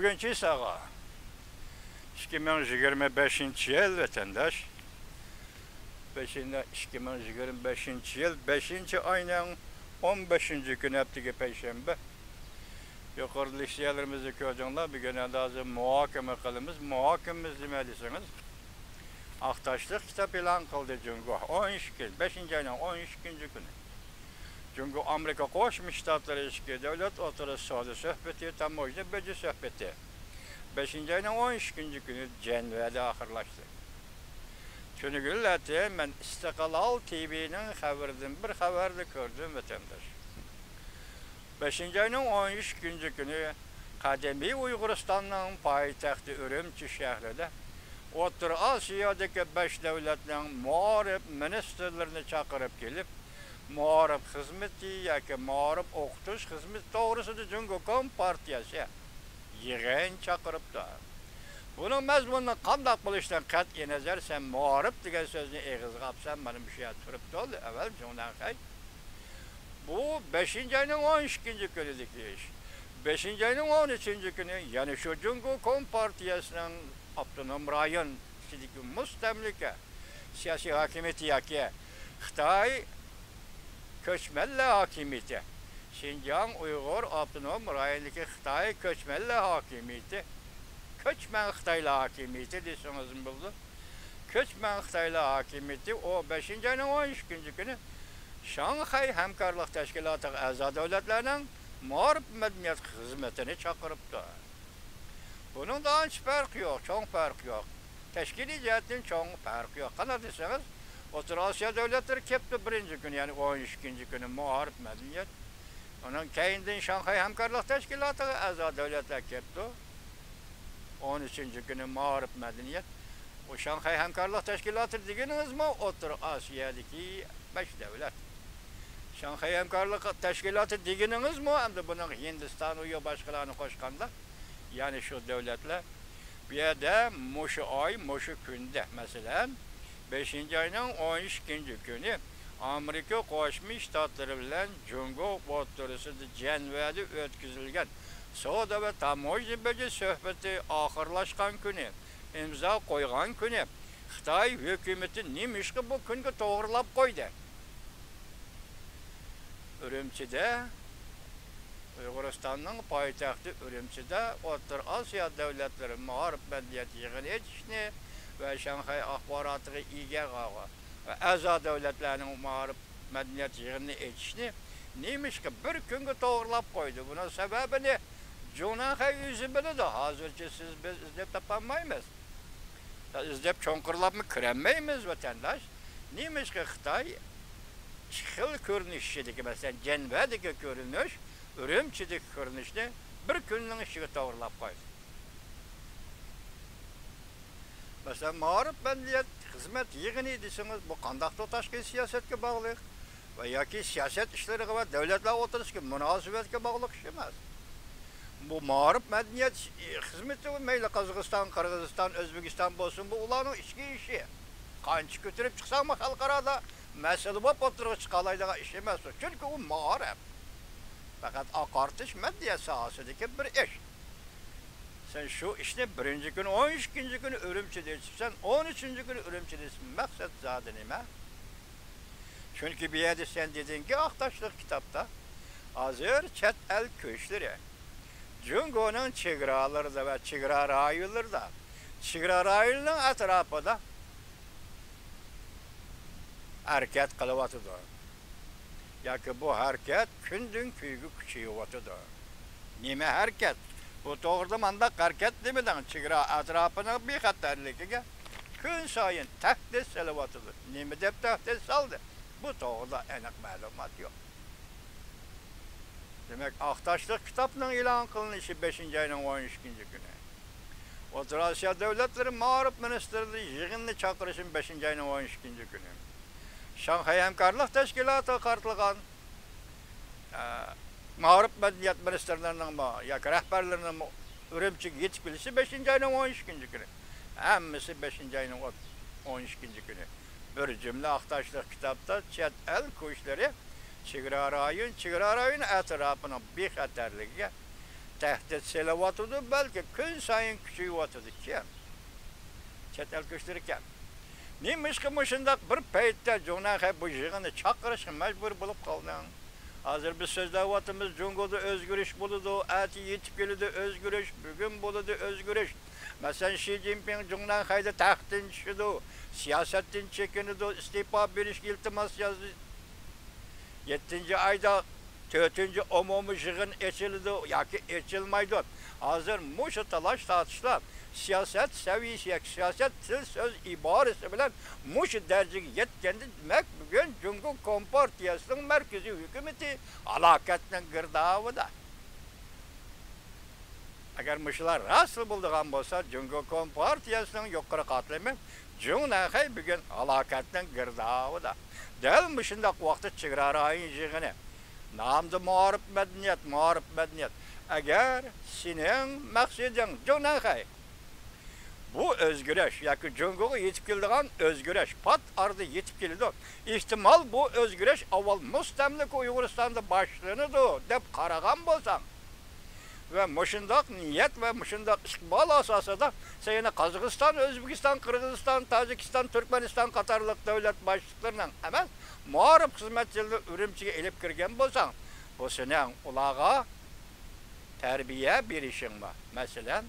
Bugünkü sağa 2025 yıl vatandaş 2025 yıl 5. ayının 15. günü hafta Perşembe. Yukarı liselerimizi gördüğünde bir güne daha muhakeme kılımız. Muhakememiz demeliyseniz Aktaşlık kitap ilan kıldı çünkü 13 gün, 5. ayının 13. günü. Çünkü Amerika Koşmuş Ştatları İşki Devlet Oturusu Sadı Söhbeti, tam o yüzden Böcü Söhbeti. 5. ayının 13. günü Cenve'de ahırlaştı. Çünkü gülleti ben İstiklal TV'nin haberden bir haberde gördüm vatandaş. 5. ayının 13. günü Kademi Uyguristan'ın payitahtı Ürümçi şehrinde Orta Asya'daki 5 devletlerin muharip ministerlerini çağırıp gelip muharip hizmeti yoki muharip o'qitish hizmeti to'g'risida Cumhuriyet Partiyasi yig'in chaqiribdi. Buning mazmunini qanday qilishdan qat'iy nazar sen muharip degan so'zni eg'izga olsan mana bu yerda turibdi oldi. Avval shundan keyin bu 5. ayının 13. günüdeki ish. 5. ayının 13. günü yani şu Cumhuriyet Partiyasining Abdunum rayon sidiki mustamlika siyasi hakimiyeti yoki Xitoy Köçmeli hakimiyeti. Şinjan Uygur Abdunum rayonidagi Xitoy Köçmeli hakimiyeti. Köçmen Xitoyli hakimiyeti deseniz buldu. Köçmen Xitoyli hakimiyeti o 5. ayının 13. günü Şanghay Hamkorlik Tashkilotiga a'zo davlatlarning muharip madaniyat xizmatini chaqiribdi. Bunun da hiç farkı yok, çok farkı yok. Teşkili cihetin çok farkı yok. Kana deseniz, Orta Asya devletleri kepti 1. gün yani 13. günü muharip medeniyet. Onun keyinden Şanghay Hamkorlik Teşkilatı'na a'zo devletler kepti. 13. günü muharip medeniyet. O Şanghay Hamkorlik Teşkilatı dediniz mi? Orta Asya'daki 5 devlet. Şanghay Hamkorlik Teşkilatı dediniz mi? Hem de bunun Hindistan uyu başkalarını koşkanda. Yani şu devletler bir yerde muşu ay, muşu günde mesela 5. ayının 13. günü Amerika Koşmuş Ştatları bilen Cumhuriyet Oturusu'da Cenve'de ötküzülgen Soda ve Tamoyzi Böcü Söhbeti ahırlaşkan günü, imza koygan günü Xitoy hükümeti neymiş ki bu günü doğrulap koydu. Ürümçi'de Uyguristan'ın payitahtı Ürümçi'de Orta Asya devletleri muharip medeniyet yığını etişini ve Şanghay ahbaratı'na ige qağı ve a'zo devletlerinin muharip medeniyet yığını etişini neymiş ki bir günü doğrulap koydu. Bunun sebebini Cunanhay yüzü bildi. Hazırca biz izlep tapamayız. İzlep çonkırlap mı kiremeyiz vatandaş. Neymiş ki Xitoy xil görünüşüdeki mesela Cenve'deki görünüş Ürümçi'deki görünüşte bir günün işini doğrulap koydu. Mesela muharip medeniyet hizmet yığını deseniz bu qandaq totaşkı siyasetke bağlı ve yoki siyaset işleri ve devletler oturuşki münasebetke bağlı iş emas. Bu muharip medeniyet hizmeti meyli Qazaqstan, Qırgızistan, Özbekistan bolsun bu ulanın içki işi. Qancha götürüp çıksa mı halkara mesele bop oturup çıkalaydığı iş emas. Çünkü o muharip. Fakat akartış medeniyet sahasındaki bir iş. Sen şu işte 1. gün, 13. günü Ürümçi'de çıksan, 13. günü Ürümçi'de maksat zaten nime? Çünkü bir yerde sen dedin ki Aktaşlık kitapta hazır çet el köşleri Cumhuriyet'in çigralarında ve çigra rayonlarında çigra rayonunun etrafında hareket kılıvatıdır. Yoki bu hareket kündün küygü küçüyüvatıdır. Nime hareket? Bu doğruda mandak hareket demeden çigra etrafına bir xatarligiga gün sayın tahdid selavatıdır. Nime dep tahdid saldı? Bu doğruda enik malumat yok. Demek Aktaşlık kitabının ilan kılınışı 5. ayının 13. günü. Orta Asya devletleri muharip ministerleri yığınını çağırışın 5. ayının 13. günü. Şanghay Hamkorlik Teşkilatı qartılgan muharip medeniyet ministerlerinin yoki rahbarlarının Ürümçi'ye yetip bilisi 5. ayının 13. günü. Hemmisi 5. ayının 13. günü. Bir cümle Aktaşlık kitapta çet el kuşları çigra rayın etrafına bir xatarligiga tehdit selavatıydı, belki gün sayın küçüğüvatıdı kim? Çetel güçleri kim? Neymiş ki bir peytte Cunayha bu yığını çakırışın mecbur bulup kaldın. Hazır biz sözlevatımız Cungo'da özgürüş buludu, eti yetip gelidi özgürüş, bugün buludu özgürüş. Mesela Xi Jinping Cunayha'yda tahtın düşüdü, siyasetin çekinidu, istifa biriş iltimas yazdı. 7. ayda 4. umumu yığın içildi, yaki içilmaydı. Hazır muşu talaş tartışlar. Siyaset seviyesi, siyaset til söz ibaresi bilen muş dercige yetkendi demek bugün Cumhur Kompartiyası'nın merkezi hükümeti alakatının girdavıda. Eğer muşlar nasıl bulduğun bolsa Cumhur Kompartiyası'nın yukarı katılımı Cunayha bugün alakatının girdavıda. Del muşundak vakti çıkırar ayın yığını. Namdı muharip medeniyet. Eğer senin maksidin Cunayha bu özgürleş, yani Cumhur'a yetip geldiğin özgürleş, pat ardı yetip geldi. İhtimal bu özgürleş avval müstemlik Uyguristan'da başlanıdı dep karagan bolsan ve muşundak niyet ve muşundak ikbal asası da seyine Kazakistan, Özbekistan, Kırgızistan, Tacikistan, Türkmenistan Katarlık devlet başlıklarından hemen muharip hizmetçiliği Ürümçi'ye elip kirgen bolsan, bu senin ulağa terbiye bir işin var. Mesela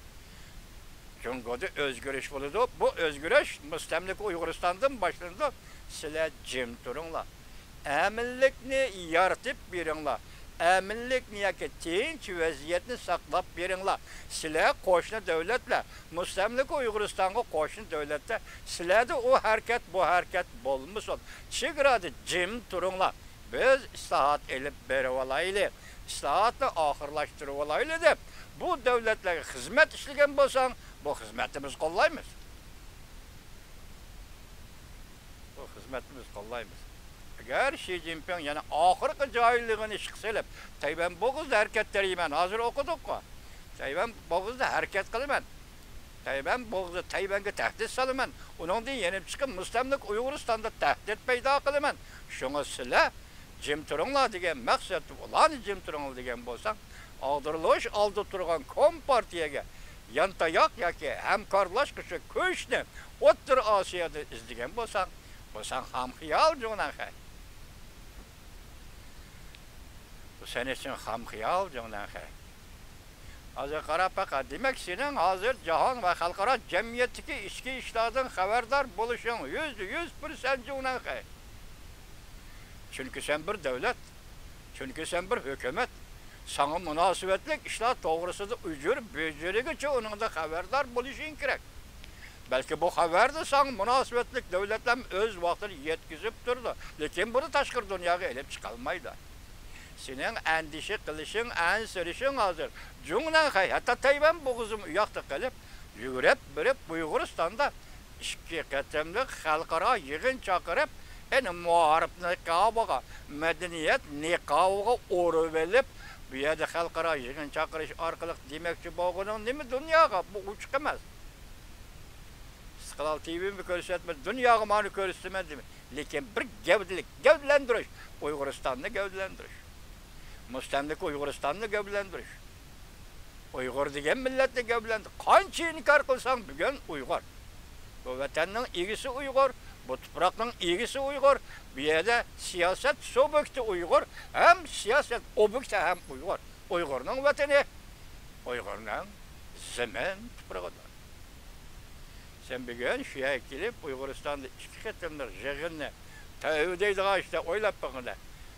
Cumhur'da özgürleş bulundu. Bu özgürleş müstemlik Uyguristan'dan başlandı. Sile cim durunla. Eminlikni yaratıp birinla. Eminlik niyaki tinç vaziyetini saklap birinla. Sile koşunu devletle. Müstemlik Uyguristan'a koşunu devletle. Sile de o hareket bu hareket bulmuşsun. Çıgradı cim durunla. Biz islahat elip beri olaylı. İslahatla ahırlaştırı olaylı de. Bu devletlere hizmet işlegen bolsan, bu hizmetimiz kollaymış. Bu hizmetimiz kollaymış. Eğer Xi Jinping yani ahırkı cahilliğini çıkselip, Tayvan boğuzda hareketleri yemen, hazır okuduk mu? Tayvan boğuzda hareket kılımen. Tayvan boğuzda Tayvan'a tehdit salımen. Onun da yenip çıkıp müstemlik Uyguristan'da tehdit peyda kılımen. Şunu sile, Cimturunla degen maksat olan Cimturunla degen bolsan, ağdırılış aldı turgan Kompartiyaga yantayak yaki hemkarlaş kışı köşne Ottur Asya'da izlegen bolsan hamhiyal Cunayha. Bu sen için hamhiyal Cunayha. Hazır Karapaka demek senin hazır cihan ve halkara cemiyetteki içki işlerden haberdar buluşun %100% Cunayha. Çünkü sen bir devlet, çünkü sen bir hükümet. Sana münasebetlik işler doğrusu da ücür, beceri için onun da haberdar buluşun gerek. Belki bu haber de sana münasebetlik devletlerin öz vaktini yetkizip durdu. Lakin bunu taşkır dünyaya elip çıkalmaydı. Senin endişe kılışın, ensirişin hazır. Cunayha, hatta Tayvan boğuzum uyakta kalıp, yürüp birip Uyguristan'da işki katemlik halkara yığın çakırıp, muharip nikabıga, medeniyet nikabıga oru verip, bu yerde halkara yığın çakırış arkalık demekçi boğunun değil mi dünyaya? Bu uçuk emez. Istiklal TV'mi körüsetmez, dünyaya mani körüsetmez değil mi? Lakin bir gevdilik, gevdilendiriş, Uyguristan'ı gevdilendiriş. Müstemlik Uyguristan'ı gevdilendiriş. Uygur degen milletini gevdilendiriş. Kançı inkar kılsan bugün Uygur. Bu vatanın ilgisi Uygur. Bu toprakın ilgisi Uygur, bir yerde siyaset subjekti Uygur, hem siyaset objekti hem Uygur. Uygur'un vatanı, Uygur'un zemin toprağıdır. Sen bir gün şuraya gelip Uyguristan'da iki ketimler jeğinle, tevhideydi işte oylap bakınlar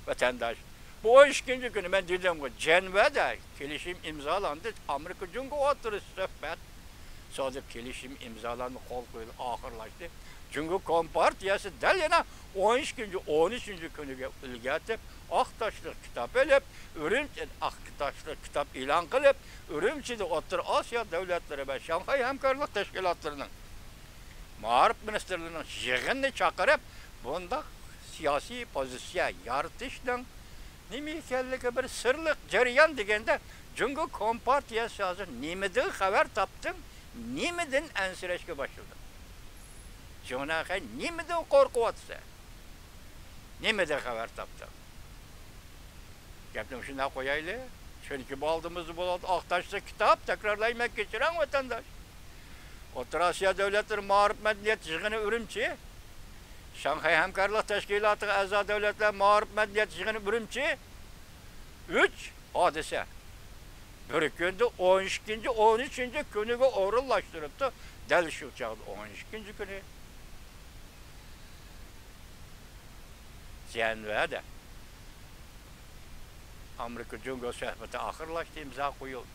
vatandaş. Bu 12. günü ben dedim ki Cenve'de kelişim imzalandı, Amerika Cumhuriyeti oturuş sohbet. Sonra kelişim imzalandı, kol koyuldu, ahırlaştı. Çünkü Kompartiyası del yana 13. günü ilgili Aktaşlık kitap elip, Aktaşlık kitap ilan kılıp, Ürümçi'de Otur Asya devletleri ve Şanghay Hemkarlık Teşkilatlarının Muharip Ministerliğinin yığını çakırıp, bunda siyasi pozisyon yaratışla nimikelliki bir sırlık cereyan degende çünkü Kompartiyası hazır nimeden haber taptım, nimeden ensireşke başladım. Cunayha nimeden korku atsa, nimeden haber taptım. Geptim şuna koyaylı, Çünkü bu aldığımız bu Aktaş'ta kitap tekrarlaymak geçiren vatandaş. Orta Asya Devletleri Mağrip Medeniyet Yığını Ürümçi, Şanghay Hemkarlık Teşkilatı A'za Devletler Mağrip Medeniyet Yığını Ürümçi, 3 hadise. Bir günde 12. 13. günü orunlaştırıptı. Del şu çağda 12. günü. Cenvede. Amerika Cumhuriyeti sohbeti ahırlaştı, imza koyuldu.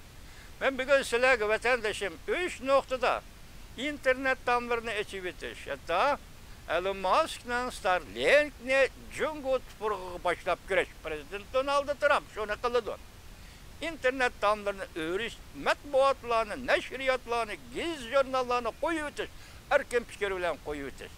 Ben bugün sizlerge vatandaşım 3 noktada internet damlarını açıp bitiş. Hatta Elon Musk'la Starlink'le Cumhuriyet fırgı başlap güreş. Prezident Donald Trump şunu kılıdı. İnternet damlarını öğreş, matbuatlarını, neşriyatlarını, giz jurnallarını koyuyoruz. Erken fikir bilen koyuyoruz.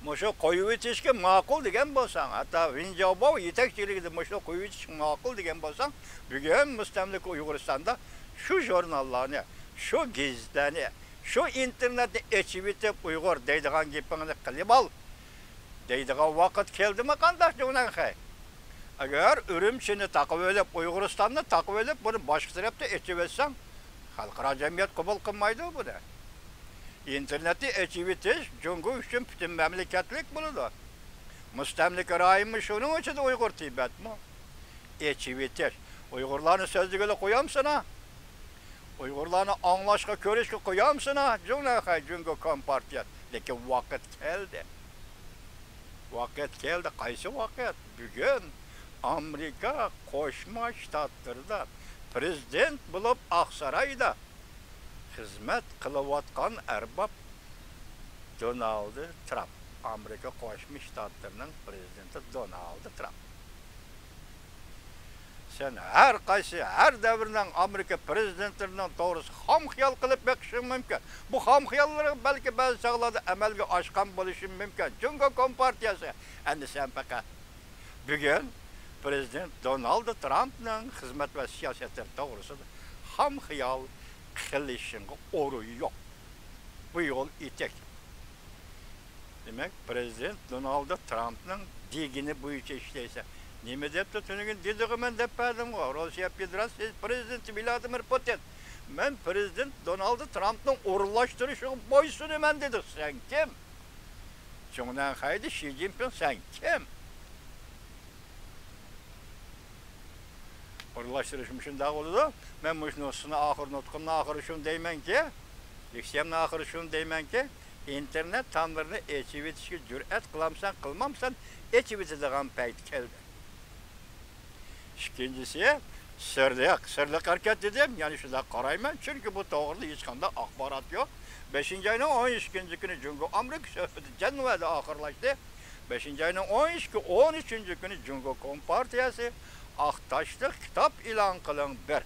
Muşu koyuyoruz ki makul degen bolsan, hatta Winjabov yetekçiligide muşu koyuyoruz makul degen bolsan, bugün müstemlik Uyguristan'da şu jurnallarını, şu gizlerini, şu interneti açıp Uygur deydiğen gipini kılıp al. Deydiğen vakit keldi mi kandaş jonan hay? Eğer Ürümçini takip edip, Uyguristan'ı takip edip, bunu başka tarafta açıp etsen, halkara cemiyet kabul kılmaydı bu da. İnterneti açıp etiş, Cumhur üçün bütün memleketlik bunu da. Müstemlik rayımı şunun için de Uygur Tibet mi? Açıp etiş. Uygurların sözlüğüyle koyamsın ha? Uygurlarını anlaşka, körüşke koyamsın ha? Cumhur Kompartiyet. Lekin vakit geldi. Vakit geldi. Kaysi vakit? Bugün Amerika Koşma Ştatları'da prezident bulup Aksaray'da hizmet kılıvatkan erbab Donald Trump. Amerika Koşma Ştatları'nın prezidenti Donald Trump. Sen her kaysi, her devirden Amerika prezidentlerinin doğrusu ham xiyal kılıp bekişin mümkün. Bu ham xiyalları belki bazı çağlarda emelge aşkan buluşun mümkün. Cumhur Kompartiyası. Endi sen fakat bugün Prezident Donald Trump'ın hizmet ve siyasetleri doğrusu ham xiyal kılışın oruyu yok. Bu yol itek. Demek Prezident Donald Trump'ın digini bu işe işleyse. Nime deyip de tünügün dediği ben depedim var. Rusya Federasyonu Prezidenti Vladimir Putin. Ben Prezident Donald Trump'ın uğurlaştırışını boysunu ben dedik. Sen kim? Şundan haydi Xi Jinping sen kim? Uğurlaştırışmışın da oldu. Ben bu notunu ahır notkunun ahırı şunu deymen ki, liksiyemnin ahırı şunu deymen ki, internet tamlarını eçivitişki cüret kılamsan kılmamsan eçivitişkilen peyt geldi. İkincisi, sırlık hareket dedim, yani şurada karayman çünkü bu doğru hiç kanda akbarat yok. 5. ayının 13. günü Cumhur Amerika sohbeti Cenneve'de ahırlaştı. 5. ayının 13. günü Cumhur Kompartiyası Aktaş'ta kitap ilan kılın bir.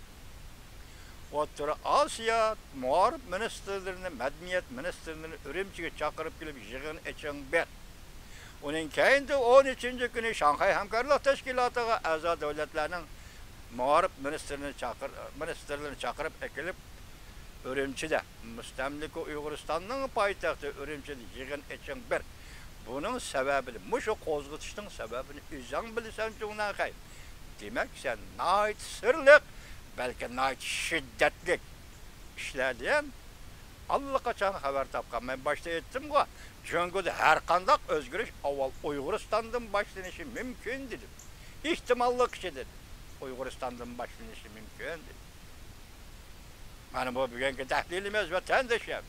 Orta Asya Muharip Ministerlerini, Medeniyet Ministerlerini Ürümçi'ye çakırıp gelip yığın için bir. Onun kendi 13. günü Şanghay Hemkarlık Teşkilatı'na A'za Devletlerinin Muharip Ministerlerini çakırıp ekilip Ürümçi'de, müstemlik Uyguristan'ın payitahtı Ürümçi'de yığın için bir. Bunun sebebini, muşu kozgutuşun sebebini üzən bilirsen çoğundan kayıp. Demek sen nait sırlık, belki nait şiddetlik işlerden Allah kaçan haber tapkan. Ben başta ettim ki, çünkü her kandak özgürlük avval Uyguristan'dan başlanışı mümkün dedim. İhtimallı kişi dedim. Uyguristan'dan başlanışı mümkün dedim. Yani bu bugünkü tahlilimiz vatandaşım.